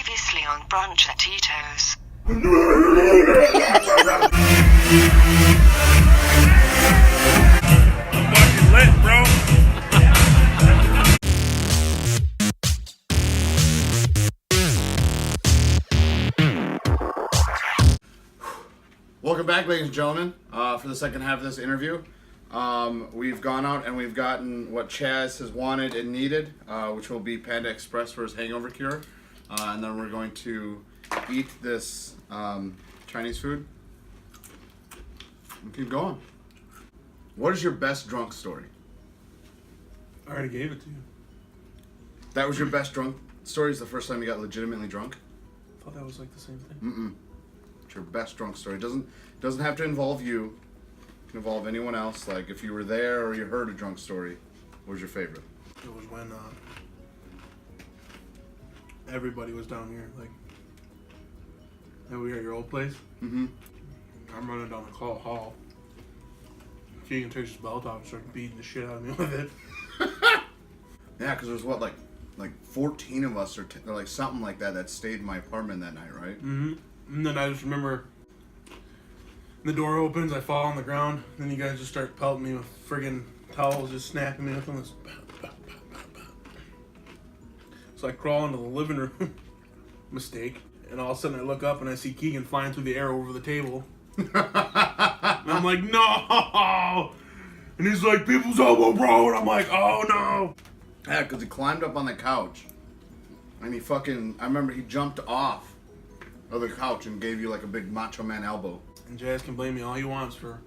Previously on Brunch at Tito's. I'm fucking lit, bro. Welcome back, ladies and gentlemen, for the second half of this interview. We've gone out and we've gotten what Chaz has wanted and needed, which will be Panda Express for his hangover cure. And then we're going to eat this Chinese food and keep going. What is your best drunk story? I already gave it to you. That was your best drunk story? Is the first time you got legitimately drunk? I thought that was like the same thing. Mm-mm. It's your best drunk story. It doesn't have to involve you. It can involve anyone else. Like if you were there or you heard a drunk story, what was your favorite? It was when everybody was down here, like, and we were at your old place. Mm-hmm. I'm running down the hall. Keegan takes his belt off and starts beating the shit out of me with it. Yeah, because there's what, like 14 of us or like something like that stayed in my apartment that night, right? Mm-hmm. And then I just remember the door opens, I fall on the ground, then you guys just start pelting me with friggin' towels, just snapping me with them. So I crawl into the living room, mistake, and all of a sudden I look up and I see Keegan flying through the air over the table. And I'm like, no! And he's like, people's elbow, bro! And I'm like, oh no! Yeah, because he climbed up on the couch, and I remember he jumped off of the couch and gave you like a big Macho Man elbow. And Jazz can blame me all he wants for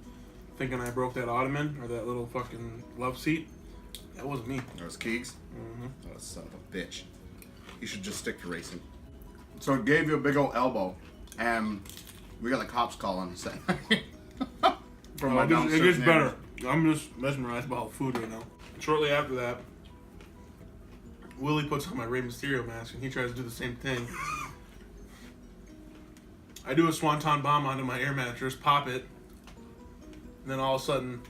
thinking I broke that ottoman or that little fucking love seat. That wasn't me. That was Keegs? Mm-hmm. Oh, son of a bitch. You should just stick to racing. So it gave you a big old elbow, and we got the cops calling saying from my it gets better. I'm just mesmerized by all the food right now. Shortly after that, Willie puts on my Rey Mysterio mask and he tries to do the same thing. I do a swanton bomb onto my air mattress, pop it, and then all of a sudden,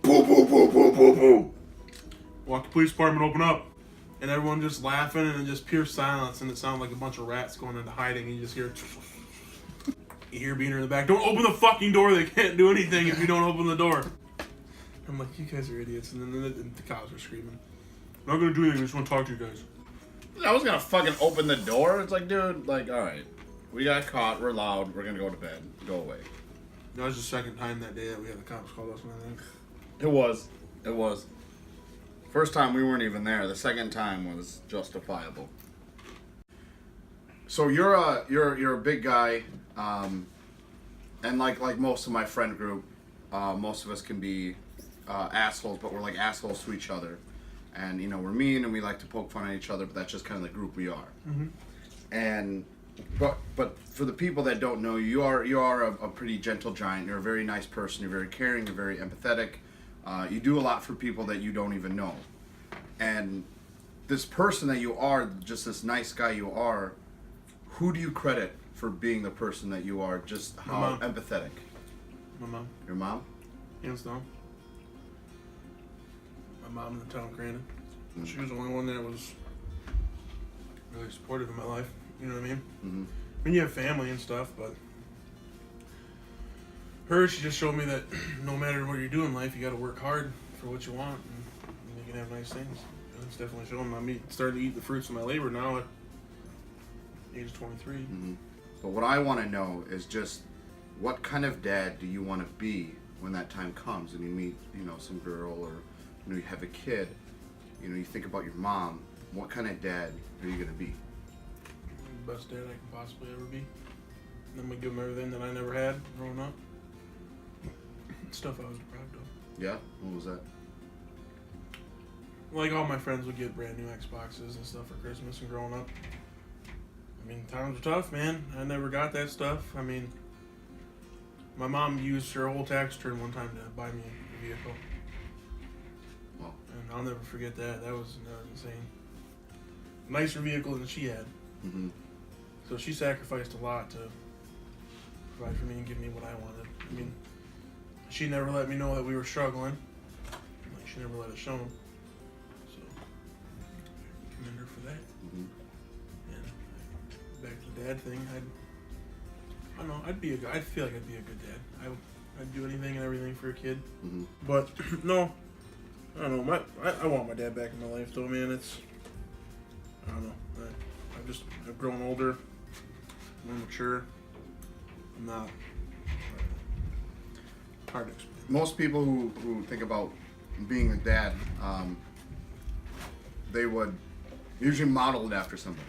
boom, boom, boom, boom, boom, boom. Walk the police department, open up. And everyone just laughing and then just pure silence, and it sounded like a bunch of rats going into hiding, and you just hear Beaner in the back, don't open the fucking door, they can't do anything if you don't open the door. I'm like, you guys are idiots, and then the cops are screaming, I'm not gonna do anything, I just want to talk to you guys. I was gonna fucking open the door. It's like, dude, like, alright. We got caught, we're loud, we're gonna go to bed. Go away. That was the second time that day that we had the cops call us, and I think. It was. First time we weren't even there. The second time was justifiable. So you're a big guy, and like most of my friend group, most of us can be assholes, but we're like assholes to each other, and you know we're mean and we like to poke fun at each other, but that's just kind of the group we are. Mm-hmm. And but for the people that don't know you, you are a pretty gentle giant. You're a very nice person. You're very caring. You're very empathetic. You do a lot for people that you don't even know. And this person that you are, just this nice guy you are, who do you credit for being the person that you are, just how empathetic? My mom. Your mom? Hands down. My mom in the town of Grandin. She was the only one that was really supportive in my life. You know what I mean? Mm-hmm. I mean, you have family and stuff, but she just showed me that no matter what you do in life, you got to work hard for what you want, and you can have nice things. And it's definitely showing. I'm starting to eat the fruits of my labor now at age 23. Mm-hmm. But what I want to know is just what kind of dad do you want to be when that time comes and you meet, you know, some girl, or you know, you have a kid, you know, you think about your mom. What kind of dad are you gonna be? The best dad I can possibly ever be. And I'm gonna give him everything that I never had growing up. Stuff I was deprived of. Yeah? What was that? Like all my friends would get brand new Xboxes and stuff for Christmas and growing up. I mean, times were tough, man. I never got that stuff. I mean, my mom used her whole tax return one time to buy me a vehicle. Wow. And I'll never forget that. That was insane. Nicer vehicle than she had. Mm-hmm. So she sacrificed a lot to provide for me and give me what I wanted. I mean, she never let me know that we were struggling. Like, she never let it show. So, I commend her for that. Mm-hmm. And dad thing. I don't know. I feel like I'd be a good dad. I'd do anything and everything for a kid. Mm-hmm. But no, I don't know. I want my dad back in my life, though, man. I don't know. I've grown older. I'm more mature. I'm not. Hard to explain. Most people who think about being a dad, they would usually model it after somebody.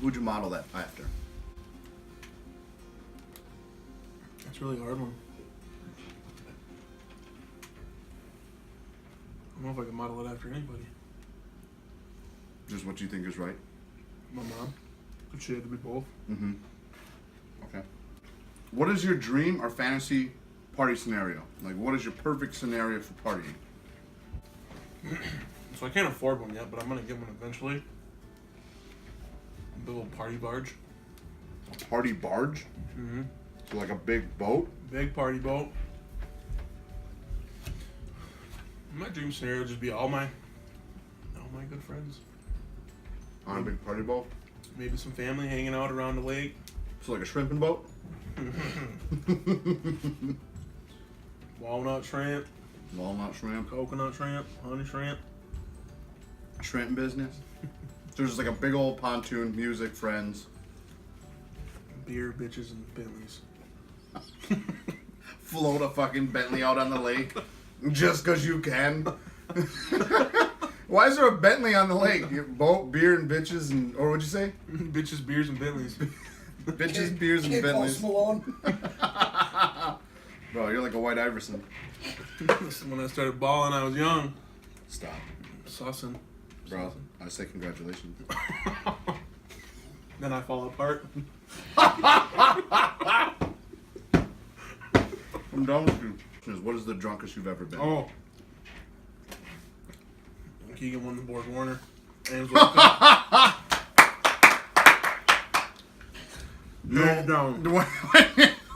Who'd you model that after? That's a really hard one. I don't know if I can model it after anybody. Just what you think is right? My mom. But she had to be both. Mm-hmm. Okay. What is your dream or fantasy party scenario? Like, what is your perfect scenario for partying? So I can't afford one yet, but I'm gonna get one eventually. A big old party barge. A party barge? Mm-hmm. So like a big boat? Big party boat. My dream scenario would just be all my good friends. On a big party boat? Maybe some family hanging out around the lake. So like a shrimping boat? Walnut shrimp, Walnut shrimp? coconut shrimp, honey shrimp. Shrimp business? So there's like a big old pontoon, music, friends. Beer, bitches, and Bentleys. Float a fucking Bentley out on the lake just because you can. Why is there a Bentley on the lake? Boat, beer, and bitches, and or what'd you say? Bitches, beers, and Bentleys. Bitches, beers, and Bentleys. Malone. Bro, you're like a White Iverson. When I started balling, I was young. Stop. Sussing. Bro, I say congratulations. Then I fall apart. I'm done with you. What is the drunkest you've ever been? Oh. Keegan won the Borg Warner. Hands up. Hands down.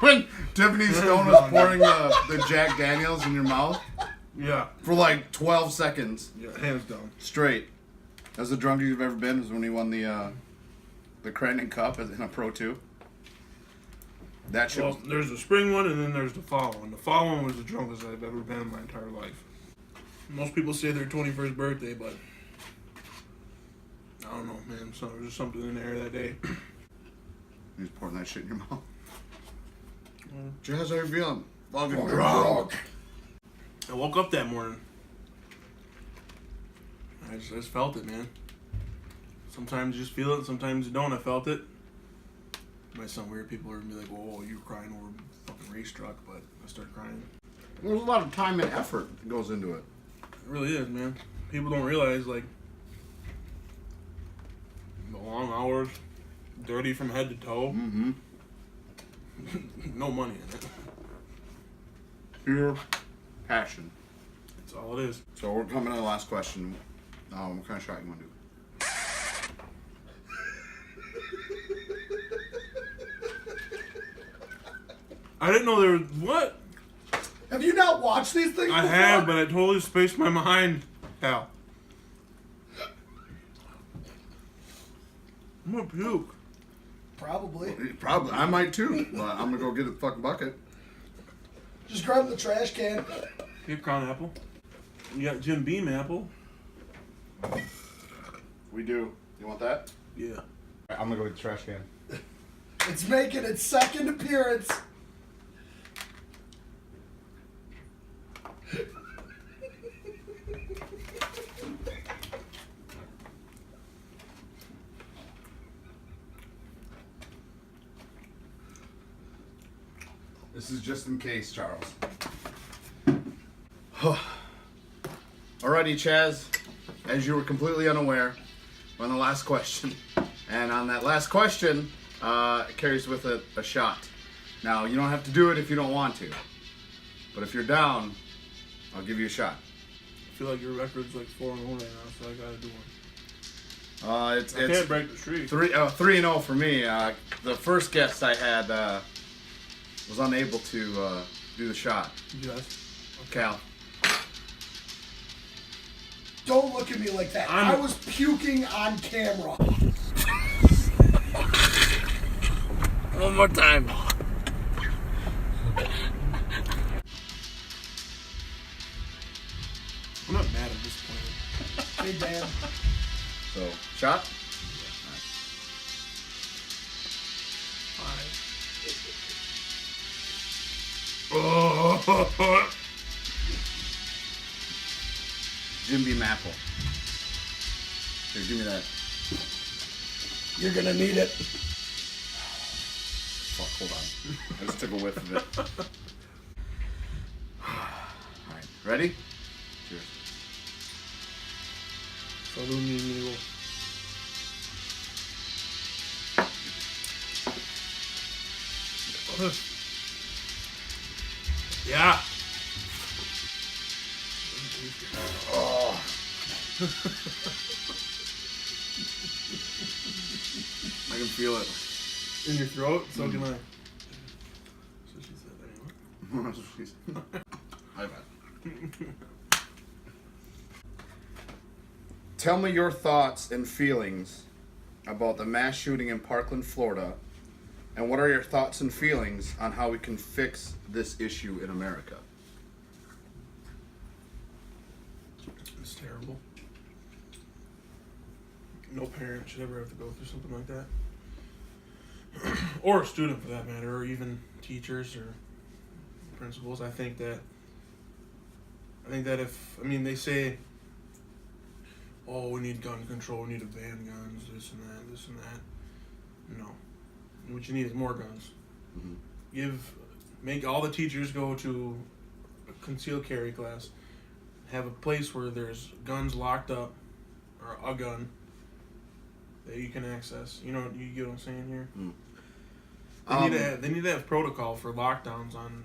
When Tiffany Stone was pouring the Jack Daniels in your mouth Yeah. for like 12 seconds Yeah, hands down. straight. That's the drunkest you've ever been, was when he won the Crandon Cup in a Pro 2. That shit was... Well, there's the spring one and then there's the fall one. The fall one was the drunkest I've ever been in my entire life. Most people say their 21st birthday, but I don't know, man. So there's just something in the air that day. He was pouring that shit in your mouth. Jazz, how you feeling? Fucking Drunk. I woke up that morning. I just felt it, man. Sometimes you just feel it, sometimes you don't. I felt it. It might sound weird. People are gonna be like, "Whoa, you were crying over fucking race truck," but I started crying. There's a lot of time and effort that goes into it. It really is, man. People don't realize, like, the long hours, dirty from head to toe. Mm-hmm. No money in it. Pure passion. That's all it is. So we're coming to the last question. What kind of shot you want to do? I didn't know there was what? Have you not watched these things I before? have, but I totally spaced my mind. Hal. I'm gonna puke. Probably. Probably. I might too. But I'm gonna go get a fucking bucket. Just grab the trash can. Cape Crown apple. You got Jim Beam apple. We do. You want that? Yeah. I'm gonna go get the trash can. It's making its second appearance. This is just in case, Charles. Alrighty, Chaz. As you were completely unaware, we're on the last question. And on that last question, it carries with it a shot. Now, you don't have to do it if you don't want to. But if you're down, I'll give you a shot. I feel like your record's like 4-0 right now, so I gotta do one. I Can't break the streak. 3-0 for me. The first guest I had was unable to do the shot. Yes. Cal. Don't look at me like that. I was puking on camera. one more time. I'm not mad at this point. Hey, Dan. So, shot? Oh, Jim Beam apple. Here, give me that. You're gonna need it. Fuck, hold on. I just took a whiff of it. Alright, ready? Cheers. Salud, mi amigo. Yeah. Oh. I can feel it. In your throat? So can I. That's what she said anyway. High five. Tell me your thoughts and feelings about the mass shooting in Parkland, Florida, and what are your thoughts and feelings on how we can fix this issue in America? It's terrible. No parent should ever have to go through something like that. Or a student for that matter, or even teachers or principals. I think that if, they say, oh, we need gun control, we need to ban guns, this and that. No. What you need is more guns. Mm-hmm. Make all the teachers go to a concealed carry class, have a place where there's guns locked up, or a gun that you can access. You get what I'm saying here? Mm. They need to have protocol for lockdowns on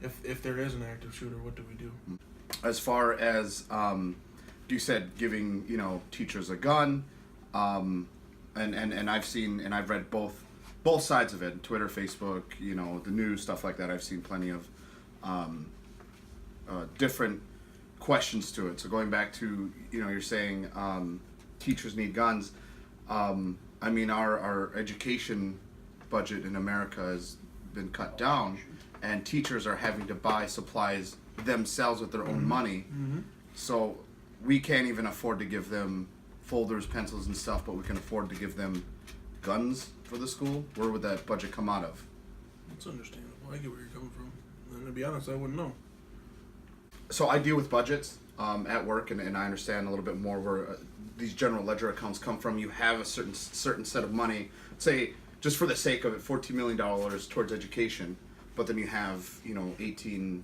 if there is an active shooter. What do we do? As far as you said, giving teachers a gun, and I've seen and I've read both sides of it, Twitter, Facebook, the news, stuff like that. I've seen plenty of different questions to it. So going back to you're saying teachers need guns. Our education budget in America has been cut down, and teachers are having to buy supplies themselves with their own money. Mm-hmm. So we can't even afford to give them folders, pencils, and stuff, but we can afford to give them guns for the school. Where would that budget come out of? It's understandable. I get where you're coming from. And to be honest, I wouldn't know. So I deal with budgets at work, and I understand a little bit more where these general ledger accounts come from. You have a certain set of money, say, just for the sake of it, $14 million towards education, but then you have, 18,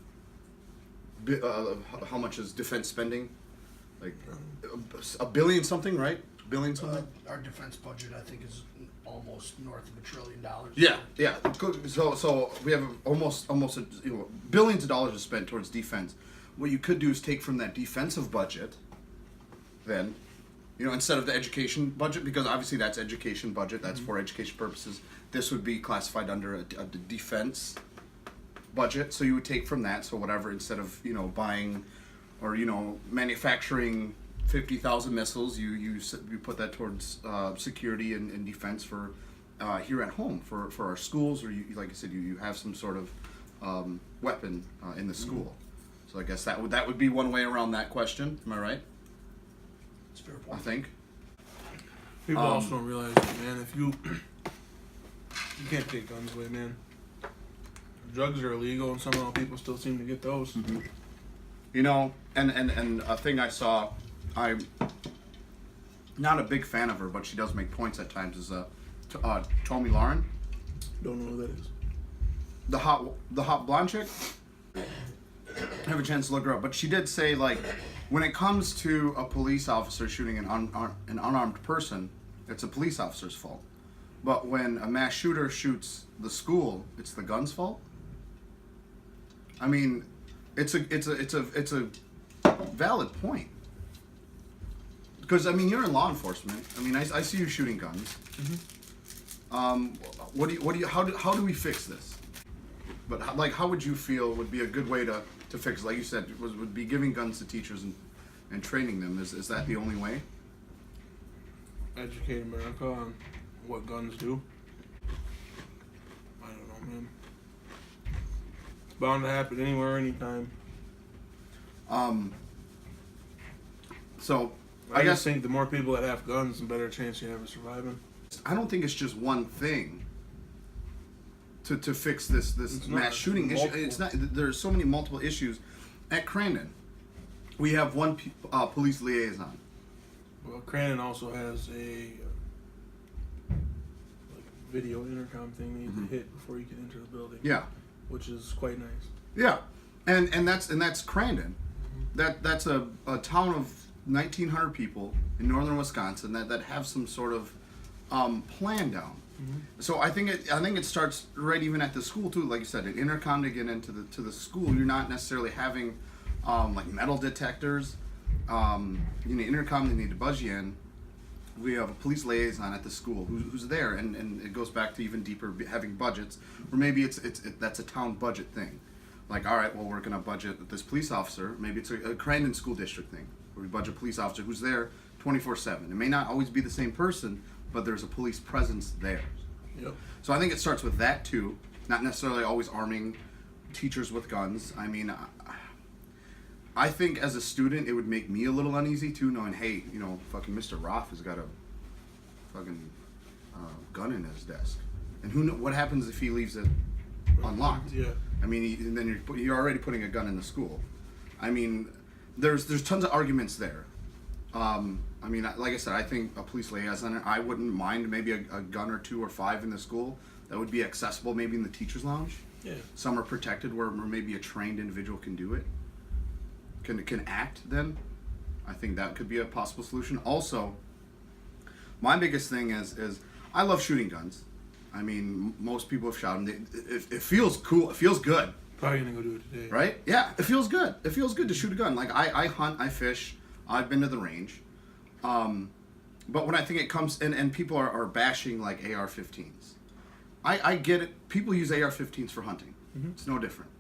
how much is defense spending? Like a billion something, right? Billion something? Our defense budget, I think, is almost north of $1 trillion. Yeah. So we have almost billions of dollars to spend towards defense. What you could do is take from that defensive budget, then, instead of the education budget, because obviously that's education budget, that's for education purposes. This would be classified under a defense budget. So you would take from that. So whatever, instead of buying or manufacturing 50,000 missiles, you put that towards security and defense for here at home for our schools, or like I said, you have some sort of weapon in the school. So I guess that would be one way around that question. Am I right? It's a fair point. I think. People also don't realize that, man. If you can't take guns away, man. Drugs are illegal, and somehow people still seem to get those. Mm-hmm. And a thing I saw, I'm not a big fan of her, but she does make points at times. Is Tommy Lauren, Don't know who that is. the hot blonde chick. I have a chance to look her up, but she did say, like, when it comes to a police officer shooting an unarmed person, it's a police officer's fault. But when a mass shooter shoots the school, it's the gun's fault. I mean, it's a valid point. Because you're in law enforcement. I see you shooting guns. Mm-hmm. How do we fix this? But how would you feel would be a good way to fix? Like you said, would be giving guns to teachers and training them. Is that the only way? Educate America on what guns do. man. It's bound to happen anywhere, anytime. So I just think the more people that have guns, the better chance you have of surviving. I don't think it's just one thing to fix this mass shooting issue. It's not. There's so many multiple issues. At Crandon, we have one police liaison. Well, Crandon also has a video intercom thing you need to hit before you can enter the building. Yeah, which is quite nice. Yeah, and that's Crandon. That's a town of 1,900 people in northern Wisconsin that have some sort of plan down. So I think it starts right even at the school too. Like you said, an intercom to get into the school. You're not necessarily having like metal detectors. You need intercom. They need to buzz you in. We have a police liaison at the school who's there, and it goes back to even deeper having budgets, or maybe that's a town budget thing. Like, all right, well, we're gonna budget this police officer. Maybe it's a Crandon school district thing where we budget a police officer who's there 24/7. It may not always be the same person, but there's a police presence there. Yep. So I think it starts with that too, not necessarily always arming teachers with guns. I mean, I think as a student it would make me a little uneasy too, knowing, hey, you know, fucking Mr. Roth has got a fucking gun in his desk, and what happens if he leaves it unlocked? Yeah. I mean, then you're already putting a gun in the school. I mean, there's tons of arguments there. I mean, like I said, I think a police liaison, I wouldn't mind maybe a gun or 2 or 5 in the school that would be accessible maybe in the teacher's lounge. Yeah. Some are protected where maybe a trained individual can do it, can act then. I think that could be a possible solution. Also, my biggest thing is I love shooting guns. I mean, most people have shot them. It feels cool. It feels good. Probably gonna go do it today. Right? Yeah, it feels good. It feels good to shoot a gun. Like, I hunt, I fish, I've been to the range. But when I think it comes, and people are bashing, like, AR-15s. I get it. People use AR-15s for hunting. It's no different.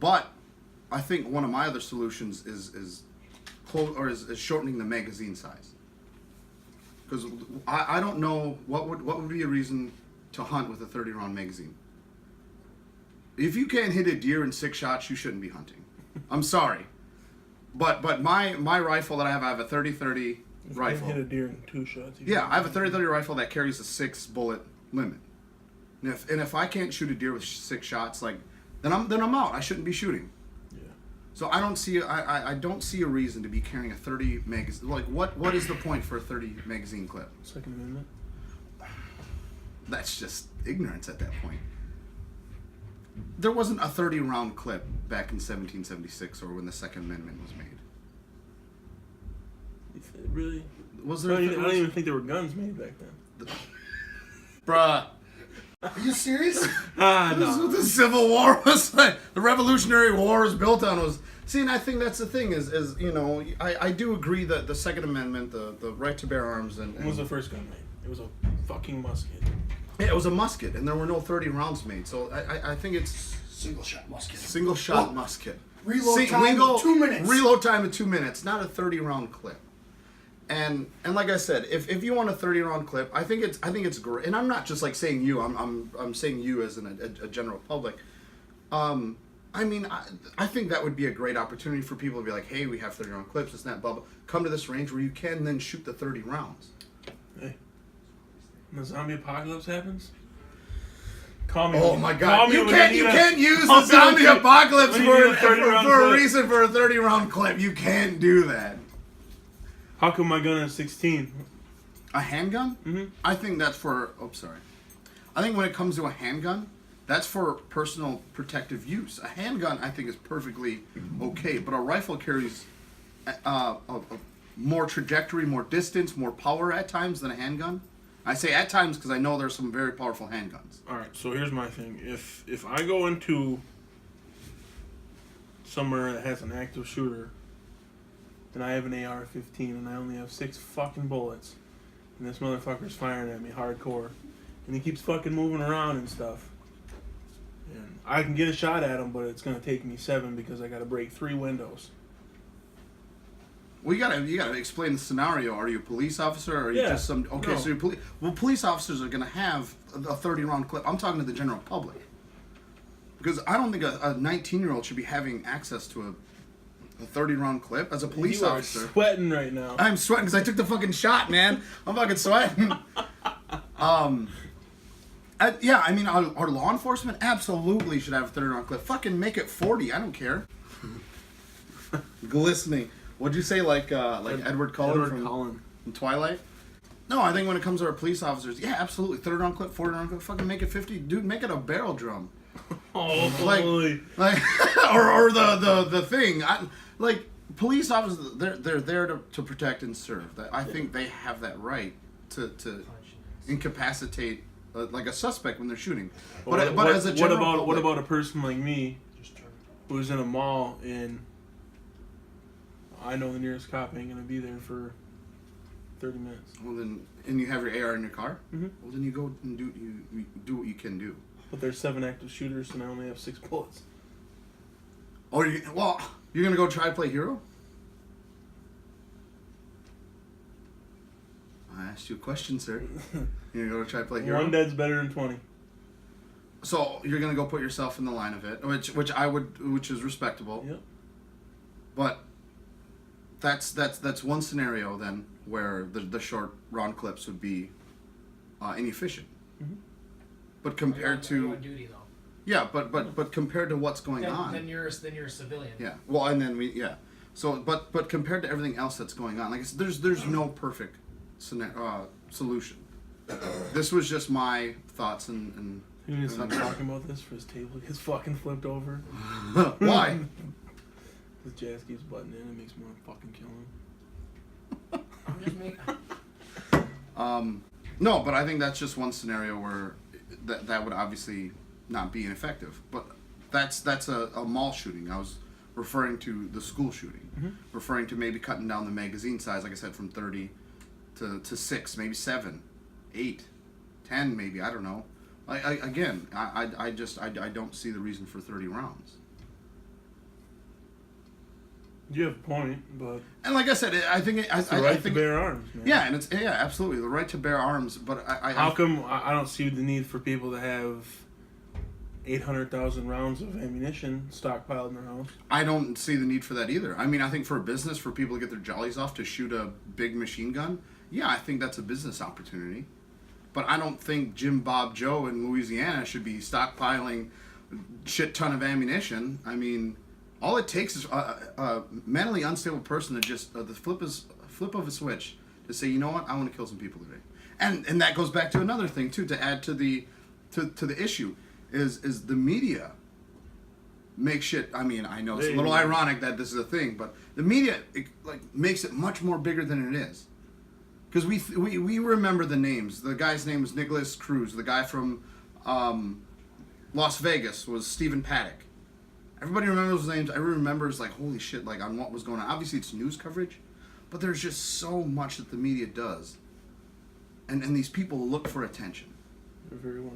But I think one of my other solutions is shortening the magazine size. Because I don't know what would be a reason to hunt with a 30-round magazine. If you can't hit a deer in 6 shots, you shouldn't be hunting. I'm sorry, but my rifle that I have a 30-30 rifle. You hit a deer in 2 shots. Yeah, I have a 30-30 rifle that carries a 6 bullet limit. And if I can't shoot a deer with 6 shots, like then I'm out. I shouldn't be shooting. Yeah. So I don't see a reason to be carrying a 30 magazine. Like what is the point for a 30 magazine clip? Second Amendment. That's just ignorance at that point. There wasn't a 30-round clip back in 1776 or when the Second Amendment was made. Really? Was there? I don't even think there were guns made back then. Bruh. Are you serious? No. This is what the Civil War was like. The Revolutionary War was built on was. See, and I think that's the thing is you know, I do agree that the Second Amendment, the right to bear arms, and When was the first gun made? It was a fucking musket. Yeah, it was a musket, and there were no 30 rounds made. So I think it's Single shot musket. single shot musket. Reload time 2 minutes. Reload time in 2 minutes, not a 30-round clip. And like I said, if you want a 30-round clip, I think it's great. And I'm not just like saying you. I'm saying you as a general public. I mean, I think that would be a great opportunity for people to be like, hey, we have 30-round clips. It's not bubble. Come to this range where you can then shoot the 30 rounds. Hey, when the zombie apocalypse happens, call me. Oh my God! You can't use call the me zombie when you- apocalypse when you need a for 30-round a clip. reason for a 30-round clip. You can't do that. How come my gun is 16? A handgun? Mm-hmm. I think that's for. Oh, sorry. I think when it comes to a handgun, that's for personal protective use. A handgun, I think, is perfectly okay, but a rifle carries a more trajectory, more distance, more power at times than a handgun. I say at times because I know there's some very powerful handguns. All right, so here's my thing. If I go into somewhere that has an active shooter, and I have an AR-15 and I only have 6 fucking bullets, and this motherfucker's firing at me hardcore, and he keeps fucking moving around and stuff, and I can get a shot at him, but it's gonna take me 7 because I gotta break 3 windows. Well, you gotta explain the scenario. Are you a police officer, or are you just some? Okay, No. so you're police officers are gonna have a 30-round clip. I'm talking to the general public. Because I don't think a 19-year-old should be having access to a 30-round clip as a police officer. You are sweating right now. I'm sweating because I took the fucking shot, man. I'm fucking sweating. Yeah, I mean, our law enforcement absolutely should have a 30-round clip. Fucking make it 40. I don't care. Glistening. What'd you say, like Edward Cullen from Twilight? No, I think when it comes to our police officers, yeah, absolutely. 30-round clip, 40-round clip. Fucking make it 50. Dude, make it a barrel drum. Oh, like or the thing. Like, police officers, they're there to protect and serve. I think they have that right to incapacitate like a suspect when they're shooting. But as a general what about a person like me who's in a mall and I know the nearest cop ain't gonna be there for 30 minutes. Well then, and you have your AR in your car. Mm-hmm. Well then you go and you do what you can do. But there's 7 active shooters and I only have 6 bullets. Oh, you're gonna go try to play hero? I asked you a question, sir. You're gonna go try to play hero? One dead's better than 20. So you're gonna go put yourself in the line of it, which is respectable. Yep. But that's one scenario then where the short round clips would be inefficient. Mm-hmm. But compared to you're on duty though. Yeah, but compared to what's going on, then you're a civilian. Yeah. Well, and then So, but compared to everything else that's going on, like I said, there's no perfect solution. This was just my thoughts and He needs to stop talking about this for his table gets fucking flipped over. Why? The jazz keeps butting in. It makes me want to fucking kill him. I'm just making. No, but I think that's just one scenario where that would obviously not be ineffective. But that's a mall shooting. I was referring to the school shooting, referring to maybe cutting down the magazine size, like I said, from 30 to 6, maybe 7, 8, 10, maybe, I don't know. I don't see the reason for 30 rounds. You have a point, but and like I said, I think it's the right to bear arms, man. Yeah, and it's absolutely the right to bear arms. But how come I don't see the need for people to have 800,000 rounds of ammunition stockpiled in their house? I don't see the need for that either. I mean, I think for a business, for people to get their jollies off to shoot a big machine gun, yeah, I think that's a business opportunity. But I don't think Jim Bob Joe in Louisiana should be stockpiling a shit ton of ammunition. I mean, all it takes is a mentally unstable person to just the flip of a switch to say, you know what, I want to kill some people today. And that goes back to another thing too, to add to the issue is the media make shit. I mean, I know it's a little ironic that this is a thing, but the media makes it much more bigger than it is. Because we remember the names. The guy's name was Nicholas Cruz. The guy from Las Vegas was Stephen Paddock. Everybody remembers those names. Everyone remembers, like, holy shit, like, on what was going on. Obviously, it's news coverage, but there's just so much that the media does. And these people look for attention.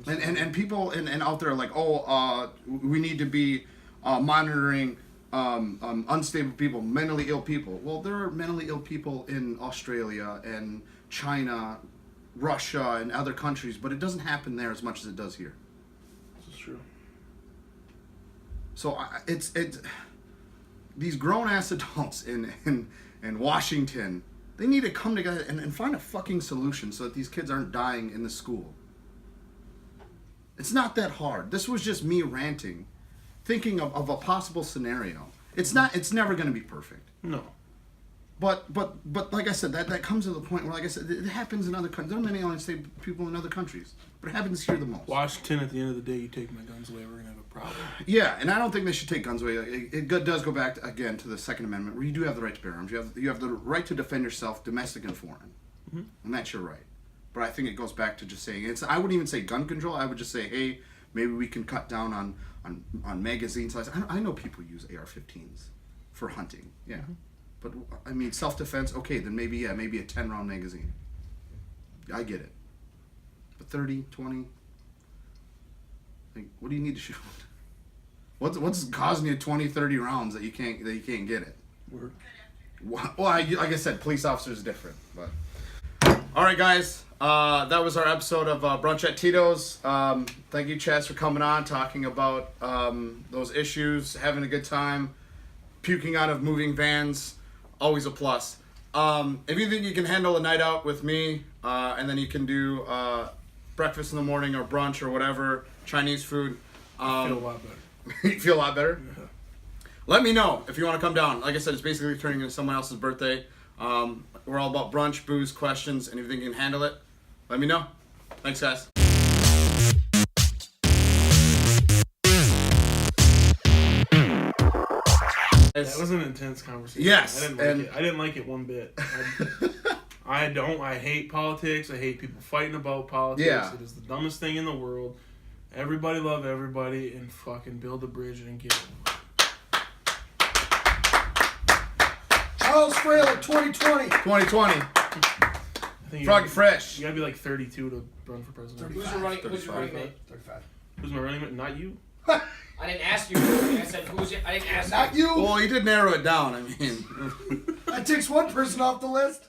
And people and out there are like, we need to be monitoring unstable people, mentally ill people. Well, there are mentally ill people in Australia and China, Russia, and other countries, but it doesn't happen there as much as it does here. This is true. So it's these grown-ass adults in Washington, they need to come together and find a fucking solution so that these kids aren't dying in the school. It's not that hard. This was just me ranting, thinking of a possible scenario. It's never going to be perfect. No. But like I said, that comes to the point where, like I said, it happens in other countries. There are many unstable people in other countries, but it happens here the most. Washington, at the end of the day, you take my guns away, we're going to have a problem. Yeah, and I don't think they should take guns away. It does go back, again, to the Second Amendment, where you do have the right to bear arms. You have the right to defend yourself, domestic and foreign. Mm-hmm. And that's your right. But I think it goes back to just saying, I wouldn't even say gun control. I would just say, hey, maybe we can cut down on magazine size. I know people use AR-15s for hunting, yeah. Mm-hmm. But, I mean, self-defense, okay, then maybe a 10-round magazine. I get it. But 30, 20, like, what do you need to shoot? What's causing you 20, 30 rounds that you can't get it? Word. Well, like I said, police officers are different, but... All right, guys. That was our episode of Brunch at Tito's. Thank you, Chaz, for coming on, talking about those issues, having a good time, puking out of moving vans. Always a plus. If you think you can handle a night out with me, and then you can do breakfast in the morning or brunch or whatever, Chinese food. I feel a lot better. You feel a lot better? Yeah. Let me know if you want to come down. Like I said, it's basically turning into someone else's birthday. We're all about brunch, booze, questions, and if you think you can handle it, let me know. Thanks, guys. That was an intense conversation. Yes, I didn't like it one bit. I hate politics. I hate people fighting about politics. Yeah. It is the dumbest thing in the world. Everybody love everybody and fucking build a bridge and get it. Charles Fralich, 2020. 2020. I think you Froggy gotta- Fresh. You gotta be like 32 to run for president. Who's your running mate? 35. Who's my running mate? Not you. I didn't ask you. I said who's your, I didn't ask Not you. you. Well, you did narrow it down. I mean. That takes one person off the list.